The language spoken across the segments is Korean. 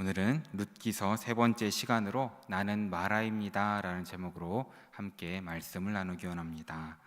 오늘은 룻기서 세 번째 시간으로 나는 마라입니다 라는 제목으로 함께 말씀을 나누기 원합니다.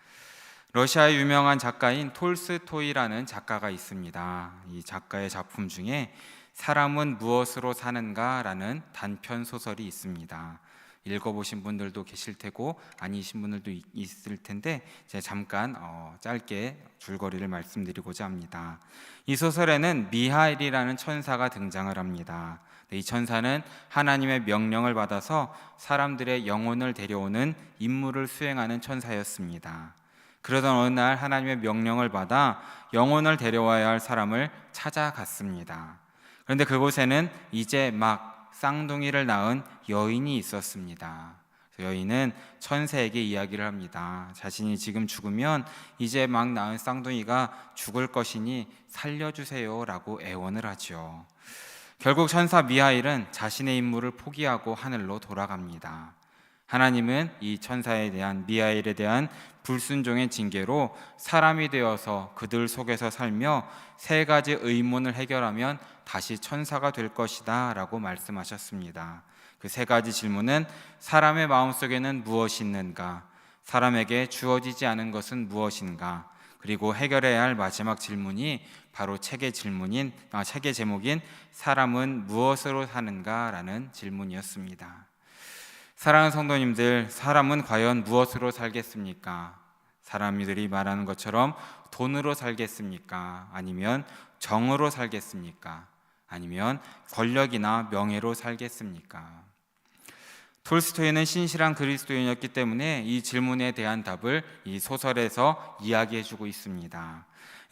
러시아의 유명한 작가인 톨스토이라는 작가가 있습니다. 이 작가의 작품 중에 사람은 무엇으로 사는가 라는 단편 소설이 있습니다. 읽어보신 분들도 계실 테고 아니신 분들도 있을 텐데 제가 잠깐 짧게 줄거리를 말씀드리고자 합니다. 이 소설에는 미하일이라는 천사가 등장을 합니다. 이 천사는 하나님의 명령을 받아서 사람들의 영혼을 데려오는 임무를 수행하는 천사였습니다. 그러던 어느 날 하나님의 명령을 받아 영혼을 데려와야 할 사람을 찾아갔습니다. 그런데 그곳에는 이제 막 쌍둥이를 낳은 여인이 있었습니다. 여인은 천사에게 이야기를 합니다. 자신이 지금 죽으면 이제 막 낳은 쌍둥이가 죽을 것이니 살려주세요 라고 애원을 하죠. 결국 천사 미하일은 자신의 임무를 포기하고 하늘로 돌아갑니다. 하나님은 이 천사에 대한 미하일에 대한 불순종의 징계로 사람이 되어서 그들 속에서 살며 세 가지 의문을 해결하면 다시 천사가 될 것이다 라고 말씀하셨습니다. 그 세 가지 질문은 사람의 마음속에는 무엇이 있는가, 사람에게 주어지지 않은 것은 무엇인가, 그리고 해결해야 할 마지막 질문이 바로 책의 제목인 사람은 무엇으로 사는가 라는 질문이었습니다. 사랑하는 성도님들, 사람은 과연 무엇으로 살겠습니까? 사람들이 말하는 것처럼 돈으로 살겠습니까? 아니면 정으로 살겠습니까? 아니면 권력이나 명예로 살겠습니까? 톨스토이는 신실한 그리스도인이었기 때문에 이 질문에 대한 답을 이 소설에서 이야기해주고 있습니다.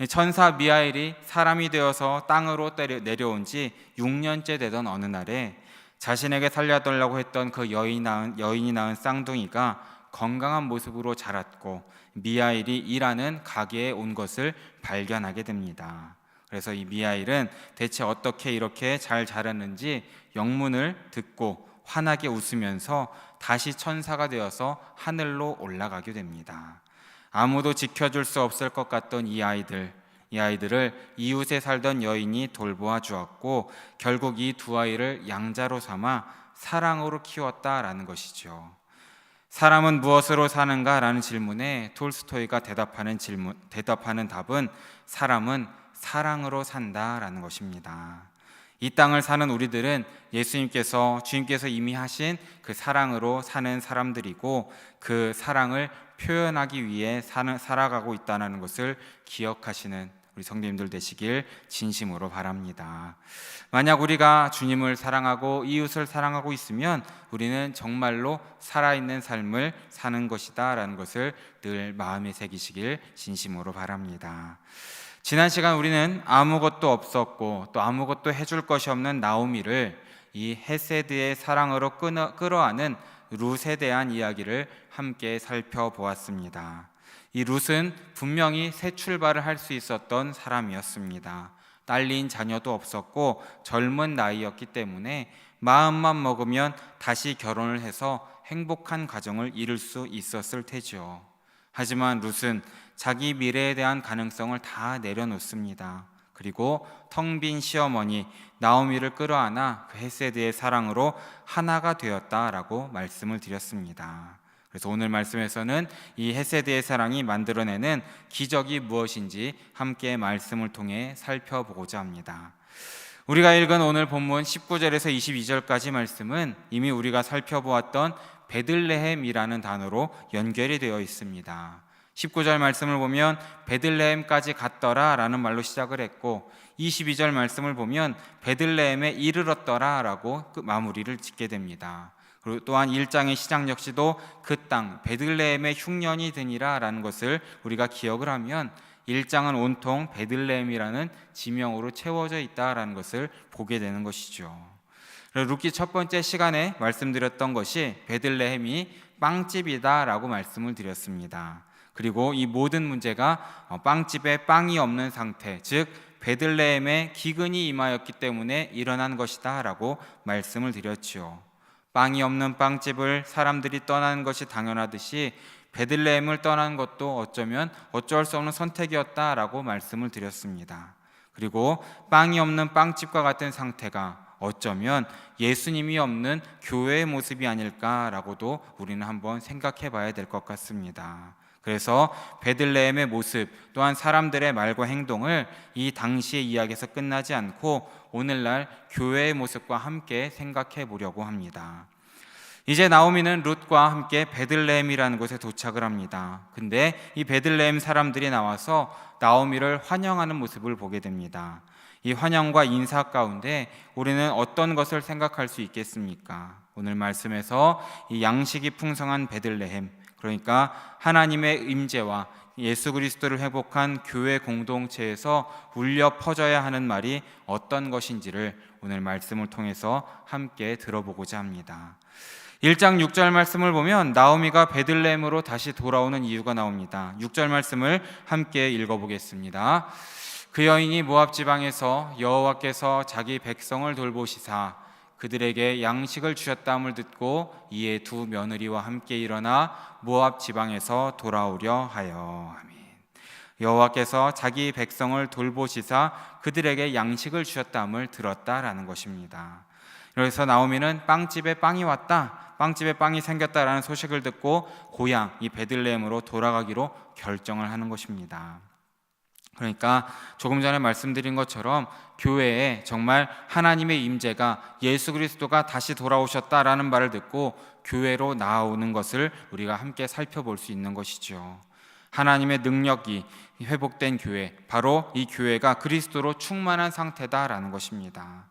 천사 미하일이 사람이 되어서 땅으로 내려온 지 6년째 되던 어느 날에 자신에게 살려달라고 했던 그 여인이 낳은 쌍둥이가 건강한 모습으로 자랐고 미하일이 일하는 가게에 온 것을 발견하게 됩니다. 그래서 이 미하일은 대체 어떻게 이렇게 잘 자랐는지 영문을 듣고 환하게 웃으면서 다시 천사가 되어서 하늘로 올라가게 됩니다. 아무도 지켜줄 수 없을 것 같던 이 아이들을 이웃에 살던 여인이 돌보아 주었고 결국 이 두 아이를 양자로 삼아 사랑으로 키웠다라는 것이죠. 사람은 무엇으로 사는가? 라는 질문에 톨스토이가 대답하는 답은 사람은 사랑으로 산다라는 것입니다. 이 땅을 사는 우리들은 주님께서 이미 하신 그 사랑으로 사는 사람들이고 그 사랑을 표현하기 위해 살아가고 있다는 것을 기억하시는 우리 성도님들 되시길 진심으로 바랍니다. 만약 우리가 주님을 사랑하고 이웃을 사랑하고 있으면 우리는 정말로 살아있는 삶을 사는 것이다 라는 것을 늘 마음에 새기시길 진심으로 바랍니다. 지난 시간 우리는 아무것도 없었고 또 아무것도 해줄 것이 없는 나오미를 이 헤세드의 사랑으로 끌어안은 룻에 대한 이야기를 함께 살펴보았습니다. 이 룻은 분명히 새 출발을 할 수 있었던 사람이었습니다. 딸린 자녀도 없었고 젊은 나이였기 때문에 마음만 먹으면 다시 결혼을 해서 행복한 가정을 이룰 수 있었을 테죠. 하지만 룻은 자기 미래에 대한 가능성을 다 내려놓습니다. 그리고 텅 빈 시어머니 나오미를 끌어안아 그 헤세드의 사랑으로 하나가 되었다라고 말씀을 드렸습니다. 그래서 오늘 말씀에서는 이 헤세드의 사랑이 만들어내는 기적이 무엇인지 함께 말씀을 통해 살펴보고자 합니다. 우리가 읽은 오늘 본문 19절에서 22절까지 말씀은 이미 우리가 살펴보았던 베들레헴이라는 단어로 연결이 되어 있습니다. 19절 말씀을 보면 베들레헴까지 갔더라 라는 말로 시작을 했고 22절 말씀을 보면 베들레헴에 이르렀더라 라고 마무리를 짓게 됩니다. 그리고 또한 1장의 시작 역시도 그 땅 베들레헴의 흉년이 드니라 라는 것을 우리가 기억을 하면 1장은 온통 베들레헴이라는 지명으로 채워져 있다라는 것을 보게 되는 것이죠. 룻기 첫 번째 시간에 말씀드렸던 것이 베들레헴이 빵집이다 라고 말씀을 드렸습니다. 그리고 이 모든 문제가 빵집에 빵이 없는 상태, 즉 베들레헴에 기근이 임하였기 때문에 일어난 것이다 라고 말씀을 드렸죠. 빵이 없는 빵집을 사람들이 떠나는 것이 당연하듯이 베들레헴을 떠나는 것도 어쩌면 어쩔 수 없는 선택이었다라고 말씀을 드렸습니다. 그리고 빵이 없는 빵집과 같은 상태가 어쩌면 예수님이 없는 교회의 모습이 아닐까라고도 우리는 한번 생각해 봐야 될 것 같습니다. 그래서 베들레헴의 모습 또한 사람들의 말과 행동을 이 당시의 이야기에서 끝나지 않고 오늘날 교회의 모습과 함께 생각해 보려고 합니다. 이제 나오미는 룻과 함께 베들레헴이라는 곳에 도착을 합니다. 근데 이 베들레헴 사람들이 나와서 나오미를 환영하는 모습을 보게 됩니다. 이 환영과 인사 가운데 우리는 어떤 것을 생각할 수 있겠습니까? 오늘 말씀에서 이 양식이 풍성한 베들레헴, 그러니까 하나님의 임재와 예수 그리스도를 회복한 교회 공동체에서 울려 퍼져야 하는 말이 어떤 것인지를 오늘 말씀을 통해서 함께 들어보고자 합니다. 1장 6절 말씀을 보면 나오미가 베들레헴으로 다시 돌아오는 이유가 나옵니다. 6절 말씀을 함께 읽어보겠습니다. 그 여인이 모압 지방에서 여호와께서 자기 백성을 돌보시사 그들에게 양식을 주셨다함을 듣고 이에 두 며느리와 함께 일어나 모압 지방에서 돌아오려 하여. 아멘. 여호와께서 자기 백성을 돌보시사 그들에게 양식을 주셨다함을 들었다라는 것입니다. 그래서 나오미는 빵집에 빵이 왔다, 빵집에 빵이 생겼다라는 소식을 듣고 고향 이 베들레헴으로 돌아가기로 결정을 하는 것입니다. 그러니까 조금 전에 말씀드린 것처럼 교회에 정말 하나님의 임재가 예수 그리스도가 다시 돌아오셨다라는 말을 듣고 교회로 나아오는 것을 우리가 함께 살펴볼 수 있는 것이죠. 하나님의 능력이 회복된 교회, 바로 이 교회가 그리스도로 충만한 상태다라는 것입니다.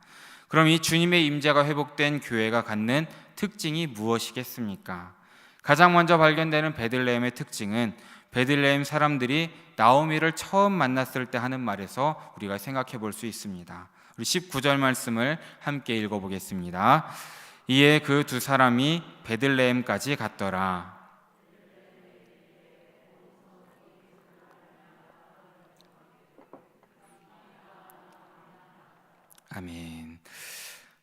그럼 이 주님의 임재가 회복된 교회가 갖는 특징이 무엇이겠습니까? 가장 먼저 발견되는 베들레헴의 특징은 베들레헴 사람들이 나오미를 처음 만났을 때 하는 말에서 우리가 생각해 볼 수 있습니다. 우리 19절 말씀을 함께 읽어보겠습니다. 이에 그 두 사람이 베들레헴까지 갔더라. 아멘.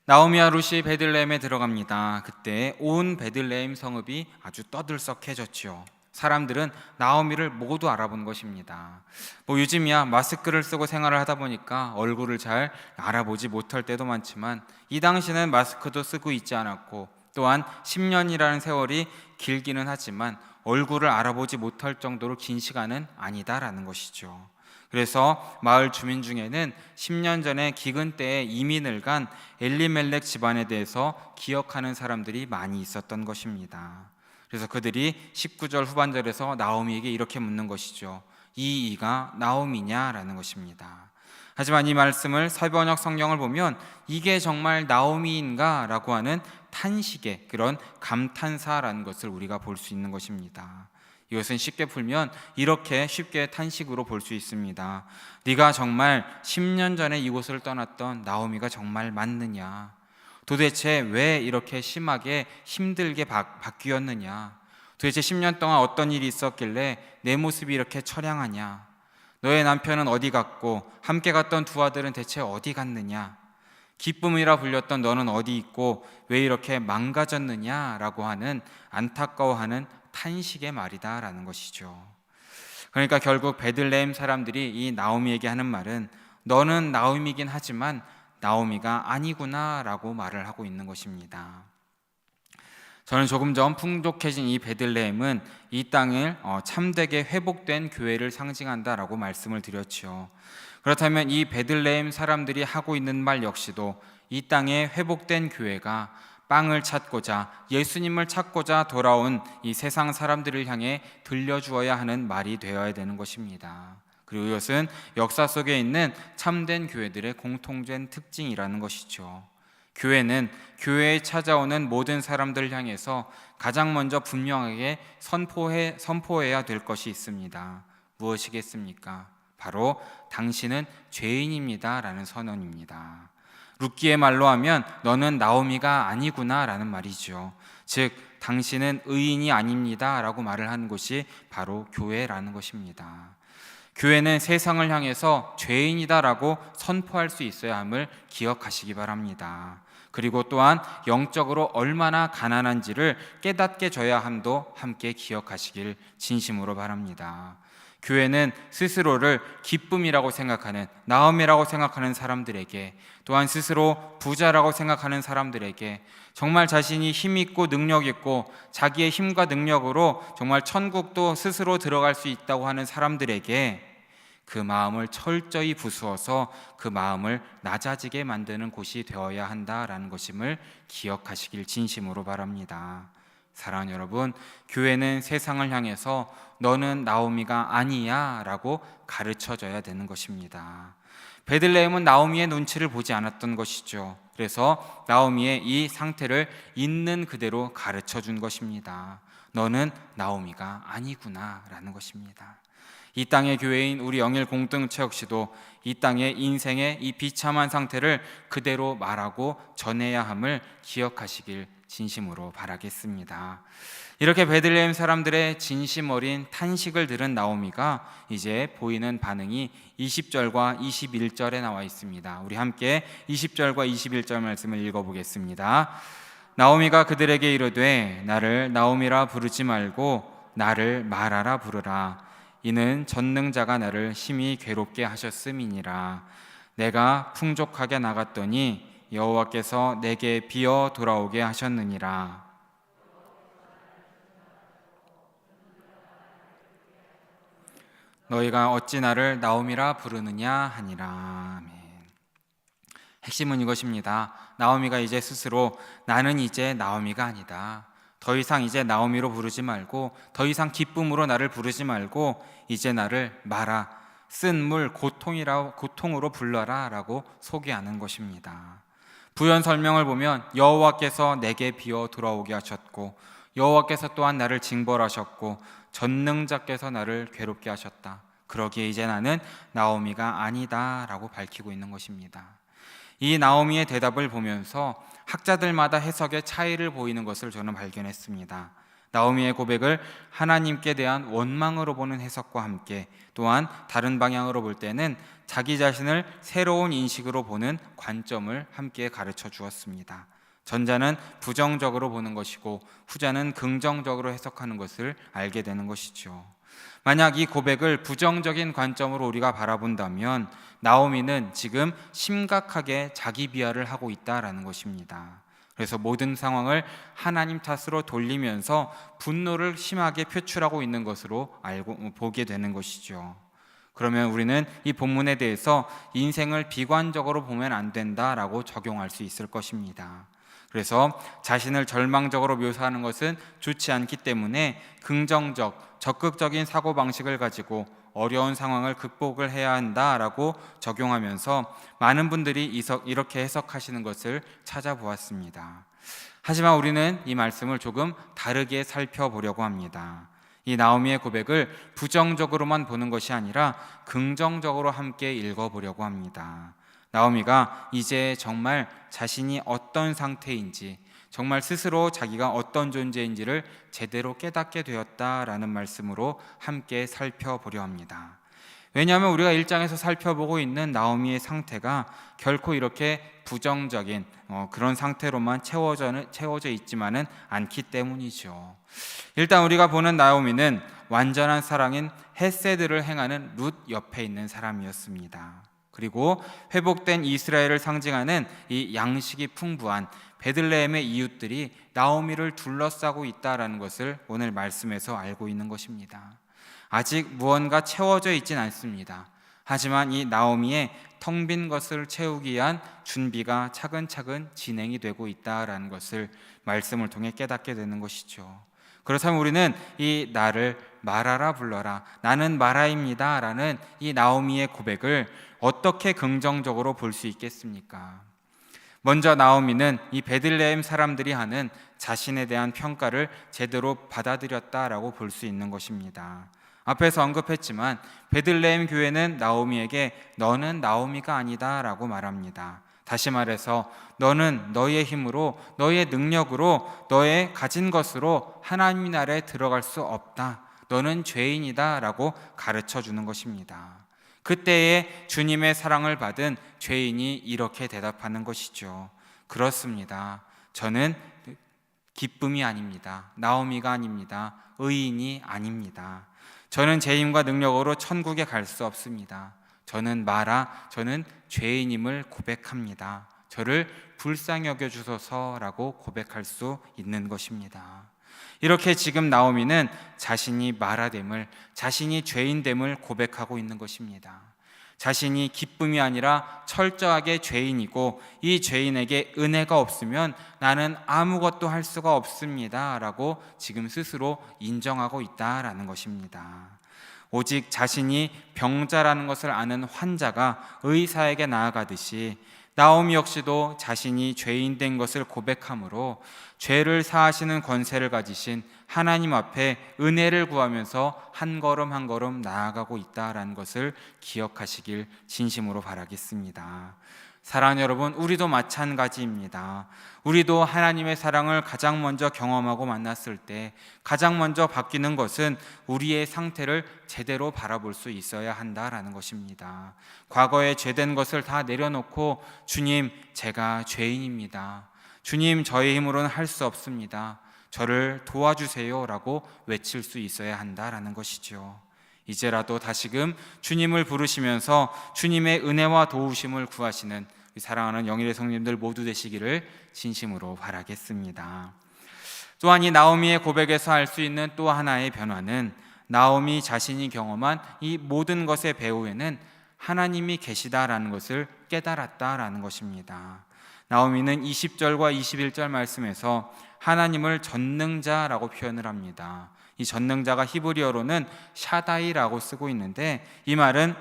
나오미와 룻이 베들레헴에 들어갑니다. 그때 온 베들레헴 성읍이 아주 떠들썩해졌죠. 사람들은 나오미를 모두 알아본 것입니다. 요즘이야 마스크를 쓰고 생활을 하다 보니까 얼굴을 잘 알아보지 못할 때도 많지만 이 당시는 마스크도 쓰고 있지 않았고 또한 10년이라는 세월이 길기는 하지만 얼굴을 알아보지 못할 정도로 긴 시간은 아니다라는 것이죠. 그래서 마을 주민 중에는 10년 전에 기근 때에 이민을 간 엘리멜렉 집안에 대해서 기억하는 사람들이 많이 있었던 것입니다. 그래서 그들이 19절 후반절에서 나오미에게 이렇게 묻는 것이죠. 이 이가 나오미냐라는 것입니다. 하지만 이 말씀을 새번역 성경을 보면 이게 정말 나오미인가? 라고 하는 탄식의 그런 감탄사라는 것을 우리가 볼 수 있는 것입니다. 이것은 쉽게 풀면 이렇게 쉽게 탄식으로 볼 수 있습니다. 네가 정말 10년 전에 이곳을 떠났던 나오미가 정말 맞느냐? 도대체 왜 이렇게 심하게 힘들게 바뀌었느냐? 도대체 10년 동안 어떤 일이 있었길래 내 모습이 이렇게 처량하냐? 너의 남편은 어디 갔고 함께 갔던 두 아들은 대체 어디 갔느냐? 기쁨이라 불렸던 너는 어디 있고 왜 이렇게 망가졌느냐? 라고 하는 안타까워하는 탄식의 말이다라는 것이죠. 그러니까 결국 베들레헴 사람들이 이 나오미에게 하는 말은 너는 나오미이긴 하지만 나오미가 아니구나 라고 말을 하고 있는 것입니다. 저는 조금 전 풍족해진 이 베들레헴은 이 땅을 참되게 회복된 교회를 상징한다라고 말씀을 드렸죠. 그렇다면 이 베들레헴 사람들이 하고 있는 말 역시도 이 땅에 회복된 교회가 빵을 찾고자 예수님을 찾고자 돌아온 이 세상 사람들을 향해 들려주어야 하는 말이 되어야 되는 것입니다. 그리고 이것은 역사 속에 있는 참된 교회들의 공통된 특징이라는 것이죠. 교회는 교회에 찾아오는 모든 사람들을 향해서 가장 먼저 분명하게 선포해야 될 것이 있습니다. 무엇이겠습니까? 바로 당신은 죄인입니다 라는 선언입니다. 룻기의 말로 하면 너는 나오미가 아니구나 라는 말이죠. 즉 당신은 의인이 아닙니다 라고 말을 하는 것이 바로 교회라는 것입니다. 교회는 세상을 향해서 죄인이다라고 선포할 수 있어야 함을 기억하시기 바랍니다. 그리고 또한 영적으로 얼마나 가난한지를 깨닫게 줘야 함도 함께 기억하시길 진심으로 바랍니다. 교회는 스스로를 기쁨이라고 생각하는, 나음이라고 생각하는 사람들에게, 또한 스스로 부자라고 생각하는 사람들에게, 정말 자신이 힘 있고 능력 있고 자기의 힘과 능력으로 정말 천국도 스스로 들어갈 수 있다고 하는 사람들에게 그 마음을 철저히 부수어서 그 마음을 낮아지게 만드는 곳이 되어야 한다라는 것임을 기억하시길 진심으로 바랍니다. 사랑하는 여러분, 교회는 세상을 향해서 너는 나오미가 아니야 라고 가르쳐줘야 되는 것입니다. 베들레헴은 나오미의 눈치를 보지 않았던 것이죠. 그래서 나오미의 이 상태를 있는 그대로 가르쳐 준 것입니다. 너는 나오미가 아니구나 라는 것입니다. 이 땅의 교회인 우리 영일 공동체 역시도 이 땅의 인생의 이 비참한 상태를 그대로 말하고 전해야 함을 기억하시길 진심으로 바라겠습니다. 이렇게 베들레헴 사람들의 진심 어린 탄식을 들은 나오미가 이제 보이는 반응이 20절과 21절에 나와 있습니다. 우리 함께 20절과 21절 말씀을 읽어보겠습니다. 나오미가 그들에게 이르되 나를 나오미라 부르지 말고 나를 마라라 부르라. 이는 전능자가 나를 심히 괴롭게 하셨음이니라. 내가 풍족하게 나갔더니 여호와께서 내게 비어 돌아오게 하셨느니라. 너희가 어찌 나를 나오미라 부르느냐 하니라. 아멘. 핵심은 이것입니다. 나오미가 이제 스스로 나는 이제 나오미가 아니다. 더 이상 이제 나오미로 부르지 말고, 더 이상 기쁨으로 나를 부르지 말고 이제 나를 마라, 쓴물 고통으로 불러라 라고 소개하는 것입니다. 부연 설명을 보면 여호와께서 내게 비어 돌아오게 하셨고, 여호와께서 또한 나를 징벌하셨고, 전능자께서 나를 괴롭게 하셨다. 그러기에 이제 나는 나오미가 아니다 라고 밝히고 있는 것입니다. 이 나오미의 대답을 보면서 학자들마다 해석의 차이를 보이는 것을 저는 발견했습니다. 나오미의 고백을 하나님께 대한 원망으로 보는 해석과 함께, 또한 다른 방향으로 볼 때는 자기 자신을 새로운 인식으로 보는 관점을 함께 가르쳐 주었습니다. 전자는 부정적으로 보는 것이고 후자는 긍정적으로 해석하는 것을 알게 되는 것이죠. 만약 이 고백을 부정적인 관점으로 우리가 바라본다면 나오미는 지금 심각하게 자기 비하를 하고 있다라는 것입니다. 그래서 모든 상황을 하나님 탓으로 돌리면서 분노를 심하게 표출하고 있는 것으로 보게 되는 것이죠. 그러면 우리는 이 본문에 대해서 인생을 비관적으로 보면 안 된다라고 적용할 수 있을 것입니다. 그래서 자신을 절망적으로 묘사하는 것은 좋지 않기 때문에 긍정적, 적극적인 사고방식을 가지고 어려운 상황을 극복을 해야 한다라고 적용하면서 많은 분들이 이렇게 해석하시는 것을 찾아보았습니다. 하지만 우리는 이 말씀을 조금 다르게 살펴보려고 합니다. 이 나오미의 고백을 부정적으로만 보는 것이 아니라 긍정적으로 함께 읽어보려고 합니다. 나오미가 이제 정말 자신이 어떤 상태인지, 정말 스스로 자기가 어떤 존재인지를 제대로 깨닫게 되었다라는 말씀으로 함께 살펴보려 합니다. 왜냐하면 우리가 1장에서 살펴보고 있는 나오미의 상태가 결코 이렇게 부정적인 그런 상태로만 채워져 있지만은 않기 때문이죠. 일단 우리가 보는 나오미는 완전한 사랑인 헤세드를 행하는 룻 옆에 있는 사람이었습니다. 그리고 회복된 이스라엘을 상징하는 이 양식이 풍부한 베들레헴의 이웃들이 나오미를 둘러싸고 있다라는 것을 오늘 말씀에서 알고 있는 것입니다. 아직 무언가 채워져 있진 않습니다. 하지만 이 나오미의 텅 빈 것을 채우기 위한 준비가 차근차근 진행이 되고 있다라는 것을 말씀을 통해 깨닫게 되는 것이죠. 그렇다면 우리는 이 나를 마라라 불러라, 나는 마라입니다 라는 이 나오미의 고백을 어떻게 긍정적으로 볼 수 있겠습니까? 먼저 나오미는 이 베들레헴 사람들이 하는 자신에 대한 평가를 제대로 받아들였다라고 볼 수 있는 것입니다. 앞에서 언급했지만 베들레헴 교회는 나오미에게 너는 나오미가 아니다 라고 말합니다. 다시 말해서 너는 너의 힘으로, 너의 능력으로, 너의 가진 것으로 하나님 나라에 들어갈 수 없다. 너는 죄인이다 라고 가르쳐 주는 것입니다. 그때에 주님의 사랑을 받은 죄인이 이렇게 대답하는 것이죠. 그렇습니다. 저는 기쁨이 아닙니다. 나오미가 아닙니다. 의인이 아닙니다. 저는 제 힘과 능력으로 천국에 갈 수 없습니다. 저는 저는 죄인임을 고백합니다. 저를 불쌍히 여겨주소서라고 고백할 수 있는 것입니다. 이렇게 지금 나오미는 자신이 마라됨을, 자신이 죄인됨을 고백하고 있는 것입니다. 자신이 기쁨이 아니라 철저하게 죄인이고 이 죄인에게 은혜가 없으면 나는 아무것도 할 수가 없습니다 라고 지금 스스로 인정하고 있다라는 것입니다. 오직 자신이 병자라는 것을 아는 환자가 의사에게 나아가듯이 나오미 역시도 자신이 죄인 된 것을 고백함으로 죄를 사하시는 권세를 가지신 하나님 앞에 은혜를 구하면서 한 걸음 한 걸음 나아가고 있다라는 것을 기억하시길 진심으로 바라겠습니다. 사랑하는 여러분, 우리도 마찬가지입니다. 우리도 하나님의 사랑을 가장 먼저 경험하고 만났을 때 가장 먼저 바뀌는 것은 우리의 상태를 제대로 바라볼 수 있어야 한다라는 것입니다. 과거에 죄된 것을 다 내려놓고 주님, 제가 죄인입니다. 주님, 저의 힘으로는 할 수 없습니다. 저를 도와주세요 라고 외칠 수 있어야 한다라는 것이죠. 이제라도 다시금 주님을 부르시면서 주님의 은혜와 도우심을 구하시는 사랑하는 영일의 성님들 모두 되시기를 진심으로 바라겠습니다. 또한 이 나오미의 고백에서 알 수 있는 또 하나의 변화는 나오미 자신이 경험한 이 모든 것의 배후에는 하나님이 계시다라는 것을 깨달았다라는 것입니다. 나오미는 20절과 21절 말씀에서 하나님을 전능자라고 표현을 합니다. 이 전능자가 히브리어로는 샤다이라고 쓰고 있는데 이 말은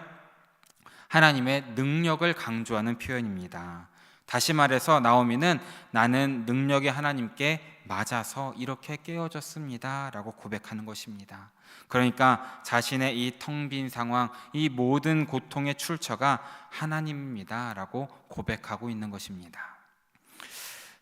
하나님의 능력을 강조하는 표현입니다. 다시 말해서 나오미는 나는 능력의 하나님께 맞아서 이렇게 깨어졌습니다 라고 고백하는 것입니다. 그러니까 자신의 이 텅 빈 상황, 이 모든 고통의 출처가 하나님입니다 라고 고백하고 있는 것입니다.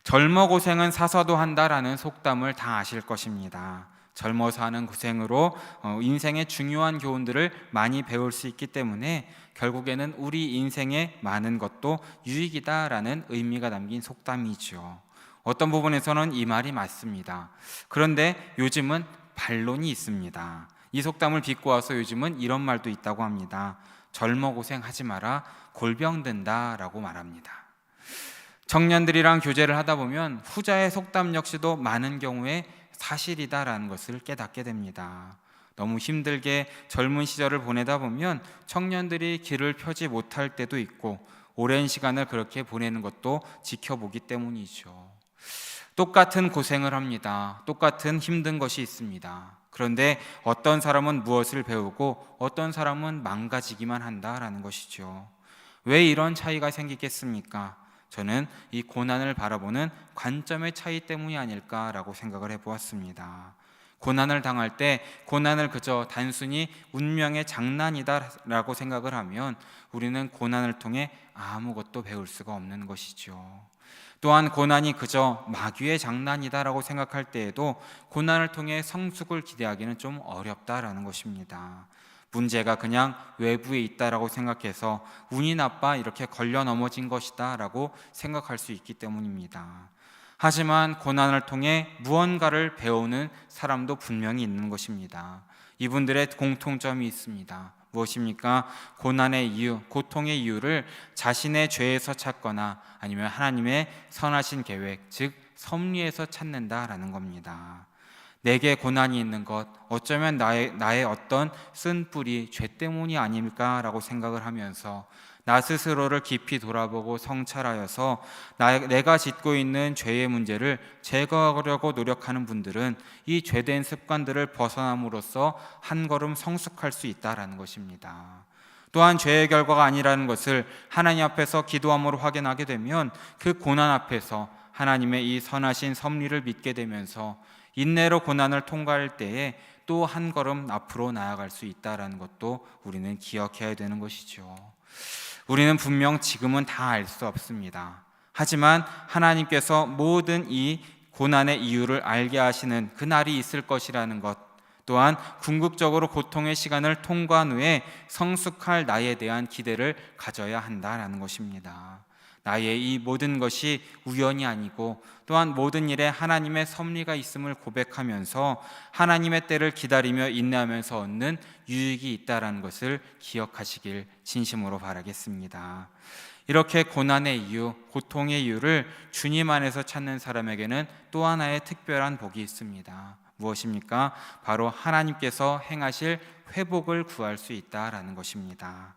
젊어 고생은 사서도 한다라는 속담을 다 아실 것입니다. 젊어서 하는 고생으로 인생의 중요한 교훈들을 많이 배울 수 있기 때문에 결국에는 우리 인생의 많은 것도 유익이다라는 의미가 담긴 속담이죠. 어떤 부분에서는 이 말이 맞습니다. 그런데 요즘은 반론이 있습니다. 이 속담을 비꼬아서 요즘은 이런 말도 있다고 합니다. 젊어 고생하지 마라, 골병 든다라고 말합니다. 청년들이랑 교제를 하다 보면 후자의 속담 역시도 많은 경우에 사실이다라는 것을 깨닫게 됩니다. 너무 힘들게 젊은 시절을 보내다 보면 청년들이 길을 펴지 못할 때도 있고 오랜 시간을 그렇게 보내는 것도 지켜보기 때문이죠. 똑같은 고생을 합니다. 똑같은 힘든 것이 있습니다. 그런데 어떤 사람은 무엇을 배우고 어떤 사람은 망가지기만 한다라는 것이죠. 왜 이런 차이가 생기겠습니까? 저는 이 고난을 바라보는 관점의 차이 때문이 아닐까라고 생각을 해보았습니다. 고난을 당할 때 고난을 그저 단순히 운명의 장난이다라고 생각을 하면 우리는 고난을 통해 아무것도 배울 수가 없는 것이죠. 또한 고난이 그저 마귀의 장난이다라고 생각할 때에도 고난을 통해 성숙을 기대하기는 좀 어렵다라는 것입니다. 문제가 그냥 외부에 있다라고 생각해서 운이 나빠 이렇게 걸려 넘어진 것이다라고 생각할 수 있기 때문입니다. 하지만 고난을 통해 무언가를 배우는 사람도 분명히 있는 것입니다. 이분들의 공통점이 있습니다. 무엇입니까? 고난의 이유, 고통의 이유를 자신의 죄에서 찾거나 아니면 하나님의 선하신 계획, 즉 섭리에서 찾는다라는 겁니다. 내게 고난이 있는 것, 어쩌면 나의 어떤 쓴 뿌리, 죄 때문이 아닐까라고 생각을 하면서 나 스스로를 깊이 돌아보고 성찰하여서 내가 짓고 있는 죄의 문제를 제거하려고 노력하는 분들은 이 죄된 습관들을 벗어남으로써 한 걸음 성숙할 수 있다라는 것입니다. 또한 죄의 결과가 아니라는 것을 하나님 앞에서 기도함으로 확인하게 되면 그 고난 앞에서 하나님의 이 선하신 섭리를 믿게 되면서 인내로 고난을 통과할 때에 또 한 걸음 앞으로 나아갈 수 있다는 것도 우리는 기억해야 되는 것이죠. 우리는 분명 지금은 다 알 수 없습니다. 하지만 하나님께서 모든 이 고난의 이유를 알게 하시는 그날이 있을 것이라는 것, 또한 궁극적으로 고통의 시간을 통과한 후에 성숙할 나에 대한 기대를 가져야 한다는 것입니다. 나의 이 모든 것이 우연이 아니고 또한 모든 일에 하나님의 섭리가 있음을 고백하면서 하나님의 때를 기다리며 인내하면서 얻는 유익이 있다는 것을 기억하시길 진심으로 바라겠습니다. 이렇게 고난의 이유, 고통의 이유를 주님 안에서 찾는 사람에게는 또 하나의 특별한 복이 있습니다. 무엇입니까? 바로 하나님께서 행하실 회복을 구할 수 있다라는 것입니다.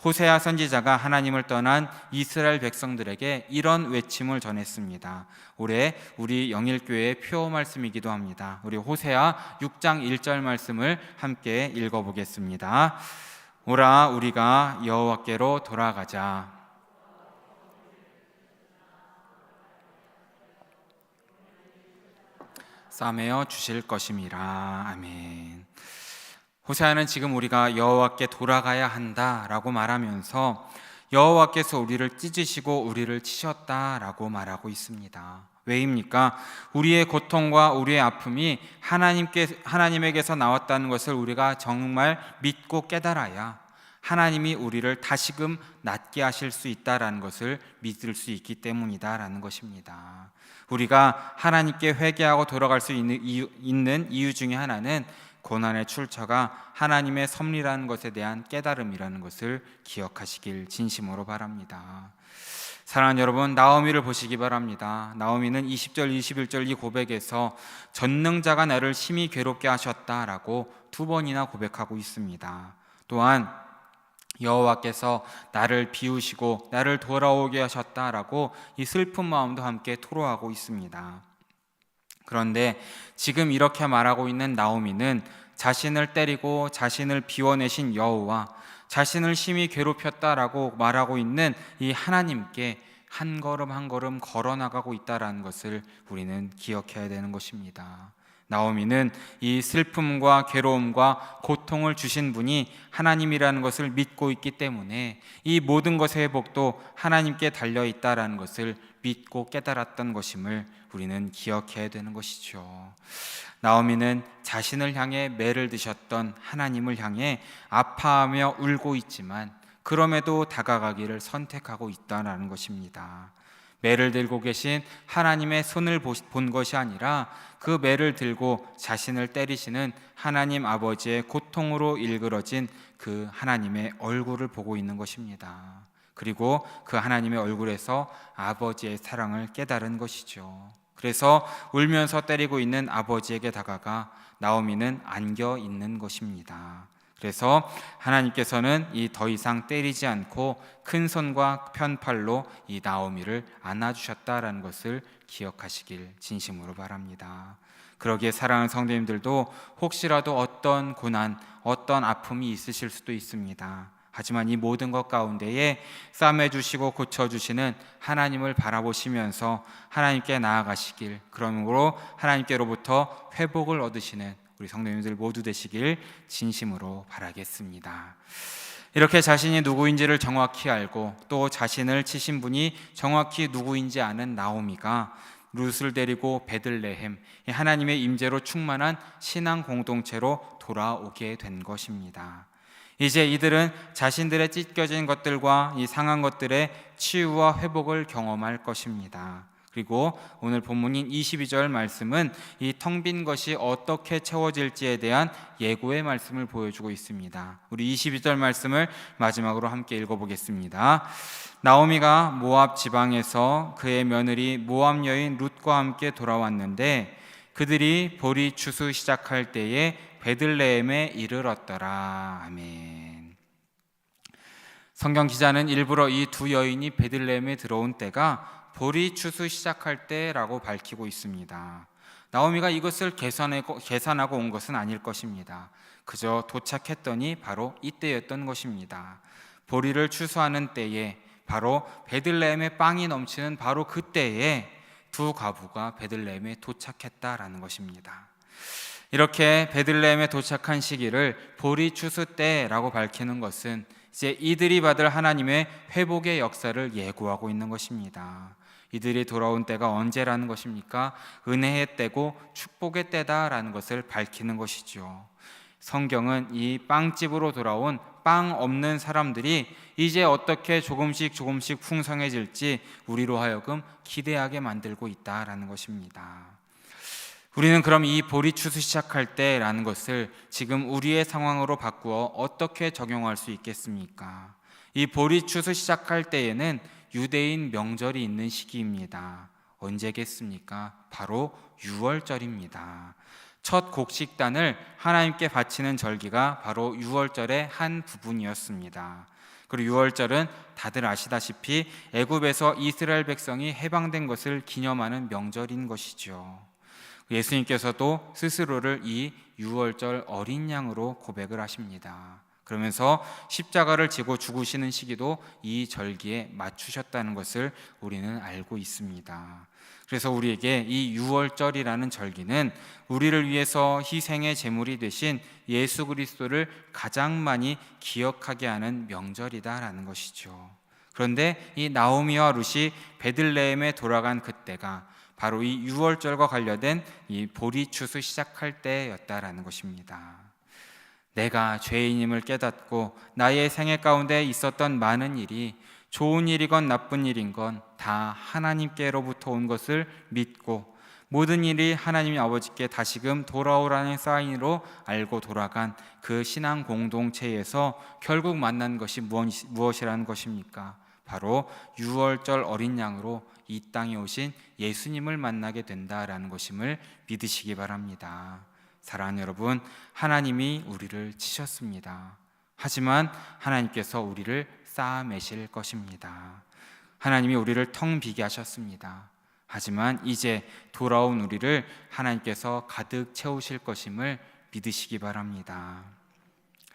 호세아 선지자가 하나님을 떠난 이스라엘 백성들에게 이런 외침을 전했습니다. 올해 우리 영일교회의 표 말씀이기도 합니다. 우리 호세아 6장 1절 말씀을 함께 읽어보겠습니다. 오라 우리가 여호와께로 돌아가자. 싸매어 주실 것임이라. 아멘. 호세아는 지금 우리가 여호와께 돌아가야 한다라고 말하면서 여호와께서 우리를 찢으시고 우리를 치셨다라고 말하고 있습니다. 왜입니까? 우리의 고통과 우리의 아픔이 하나님에게서 나왔다는 것을 우리가 정말 믿고 깨달아야 하나님이 우리를 다시금 낫게 하실 수 있다라는 것을 믿을 수 있기 때문이다라는 것입니다. 우리가 하나님께 회개하고 돌아갈 수 있는 이유 중에 하나는 고난의 출처가 하나님의 섭리라는 것에 대한 깨달음이라는 것을 기억하시길 진심으로 바랍니다. 사랑하는 여러분, 나오미를 보시기 바랍니다. 나오미는 20절, 21절 이 고백에서 전능자가 나를 심히 괴롭게 하셨다라고 2번이나 고백하고 있습니다. 또한 여호와께서 나를 비우시고 나를 돌아오게 하셨다라고 이 슬픈 마음도 함께 토로하고 있습니다. 그런데 지금 이렇게 말하고 있는 나오미는 자신을 때리고 자신을 비워내신 여호와, 자신을 심히 괴롭혔다라고 말하고 있는 이 하나님께 한 걸음 한 걸음 걸어나가고 있다는 것을 우리는 기억해야 되는 것입니다. 나오미는 이 슬픔과 괴로움과 고통을 주신 분이 하나님이라는 것을 믿고 있기 때문에 이 모든 것의 회복도 하나님께 달려있다는 것을 믿고 깨달았던 것임을 우리는 기억해야 되는 것이죠. 나오미는 자신을 향해 매를 드셨던 하나님을 향해 아파하며 울고 있지만 그럼에도 다가가기를 선택하고 있다는 것입니다. 매를 들고 계신 하나님의 손을 본 것이 아니라 그 매를 들고 자신을 때리시는 하나님 아버지의 고통으로 일그러진 그 하나님의 얼굴을 보고 있는 것입니다. 그리고 그 하나님의 얼굴에서 아버지의 사랑을 깨달은 것이죠. 그래서 울면서 때리고 있는 아버지에게 다가가 나오미는 안겨 있는 것입니다. 그래서 하나님께서는 이 더 이상 때리지 않고 큰 손과 편팔로 이 나오미를 안아주셨다라는 것을 기억하시길 진심으로 바랍니다. 그러기에 사랑하는 성도님들도 혹시라도 어떤 고난, 어떤 아픔이 있으실 수도 있습니다. 하지만 이 모든 것 가운데에 싸매주시고 고쳐주시는 하나님을 바라보시면서 하나님께 나아가시길, 그러므로 하나님께로부터 회복을 얻으시는 우리 성도님들 모두 되시길 진심으로 바라겠습니다. 이렇게 자신이 누구인지를 정확히 알고 또 자신을 치신 분이 정확히 누구인지 아는 나오미가 룻을 데리고 베들레헴, 하나님의 임재로 충만한 신앙 공동체로 돌아오게 된 것입니다. 이제 이들은 자신들의 찢겨진 것들과 이 상한 것들의 치유와 회복을 경험할 것입니다. 그리고 오늘 본문인 22절 말씀은 이 텅 빈 것이 어떻게 채워질지에 대한 예고의 말씀을 보여주고 있습니다. 우리 22절 말씀을 마지막으로 함께 읽어보겠습니다. 나오미가 모압 지방에서 그의 며느리 모압 여인 룻과 함께 돌아왔는데 그들이 보리 추수 시작할 때에 베들레헴에 이르렀더라. 아멘. 성경 기자는 일부러 이 두 여인이 베들레헴에 들어온 때가 보리 추수 시작할 때라고 밝히고 있습니다. 나오미가 이것을 계산하고 온 것은 아닐 것입니다. 그저 도착했더니 바로 이때였던 것입니다. 보리를 추수하는 때에, 바로 베들레헴에 빵이 넘치는 바로 그때에 두 과부가 베들레헴에 도착했다라는 것입니다. 이렇게 베들레헴에 도착한 시기를 보리 추수 때라고 밝히는 것은 이제 이들이 받을 하나님의 회복의 역사를 예고하고 있는 것입니다. 이들이 돌아온 때가 언제라는 것입니까? 은혜의 때고 축복의 때다라는 것을 밝히는 것이죠. 성경은 이 빵집으로 돌아온 빵 없는 사람들이 이제 어떻게 조금씩 풍성해질지 우리로 하여금 기대하게 만들고 있다라는 것입니다. 우리는 그럼 이 보리추수 시작할 때라는 것을 지금 우리의 상황으로 바꾸어 어떻게 적용할 수 있겠습니까? 이 보리추수 시작할 때에는 유대인 명절이 있는 시기입니다. 언제겠습니까? 바로 6월절입니다. 첫 곡식단을 하나님께 바치는 절기가 바로 6월절의 한 부분이었습니다. 그리고 6월절은 다들 아시다시피 애굽에서 이스라엘 백성이 해방된 것을 기념하는 명절인 것이죠. 예수님께서도 스스로를 이 6월절 어린 양으로 고백을 하십니다. 그러면서 십자가를 지고 죽으시는 시기도 이 절기에 맞추셨다는 것을 우리는 알고 있습니다. 그래서 우리에게 이 6월절이라는 절기는 우리를 위해서 희생의 제물이 되신 예수 그리스도를 가장 많이 기억하게 하는 명절이다라는 것이죠. 그런데 이 나오미와 룻이 베들레헴에 돌아간 그때가 바로 이 6월절과 관련된 이 보리추수 시작할 때였다라는 것입니다. 내가 죄인임을 깨닫고 나의 생애 가운데 있었던 많은 일이 좋은 일이건 나쁜 일인 건 다 하나님께로부터 온 것을 믿고 모든 일이 하나님 아버지께 다시금 돌아오라는 사인으로 알고 돌아간 그 신앙 공동체에서 결국 만난 것이 무엇이라는 것입니까? 바로 6월절 어린 양으로 이 땅에 오신 예수님을 만나게 된다라는 것임을 믿으시기 바랍니다. 사랑하는 여러분, 하나님이 우리를 치셨습니다. 하지만 하나님께서 우리를 쌓아매실 것입니다. 하나님이 우리를 텅 비게 하셨습니다. 하지만 이제 돌아온 우리를 하나님께서 가득 채우실 것임을 믿으시기 바랍니다.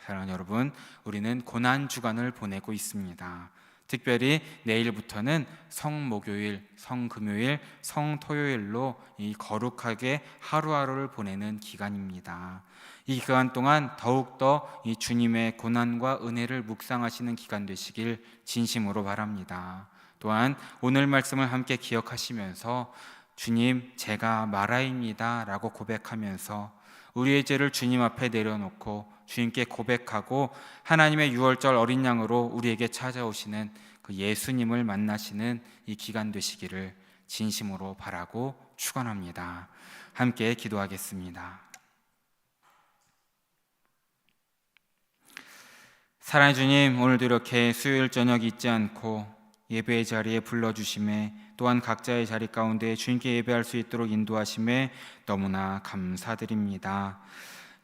사랑하는 여러분, 우리는 고난 주간을 보내고 있습니다. 특별히 내일부터는 성목요일, 성금요일, 성토요일로 이 거룩하게 하루하루를 보내는 기간입니다. 이 기간 동안 더욱더 이 주님의 고난과 은혜를 묵상하시는 기간 되시길 진심으로 바랍니다. 또한 오늘 말씀을 함께 기억하시면서 주님, 제가 마라입니다 라고 고백하면서 우리의 죄를 주님 앞에 내려놓고 주님께 고백하고 하나님의 6월절 어린 양으로 우리에게 찾아오시는 그 예수님을 만나시는 이 기간 되시기를 진심으로 바라고 축원합니다. 함께 기도하겠습니다. 사랑의 주님, 오늘도 이렇게 수요일 저녁 잊지 않고 예배의 자리에 불러주심에 또한 각자의 자리 가운데 주님께 예배할 수 있도록 인도하심에 너무나 감사드립니다.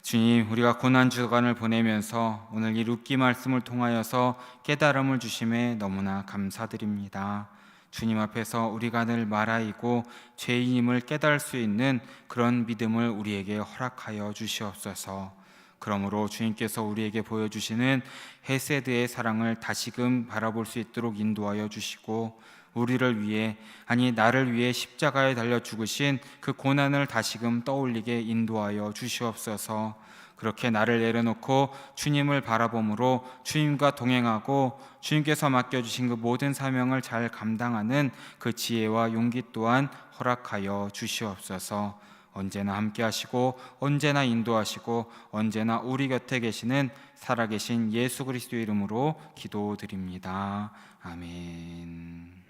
주님, 우리가 고난 주간을 보내면서 오늘 이 룻기 말씀을 통하여서 깨달음을 주심에 너무나 감사드립니다. 주님 앞에서 우리가 늘 마라이고 죄인임을 깨달을 수 있는 그런 믿음을 우리에게 허락하여 주시옵소서. 그러므로 주님께서 우리에게 보여주시는 헤세드의 사랑을 다시금 바라볼 수 있도록 인도하여 주시고 우리를 위해, 아니 나를 위해 십자가에 달려 죽으신 그 고난을 다시금 떠올리게 인도하여 주시옵소서. 그렇게 나를 내려놓고 주님을 바라봄으로 주님과 동행하고 주님께서 맡겨주신 그 모든 사명을 잘 감당하는 그 지혜와 용기 또한 허락하여 주시옵소서. 언제나 함께 하시고 언제나 인도하시고 언제나 우리 곁에 계시는 살아계신 예수 그리스도 이름으로 기도드립니다. 아멘.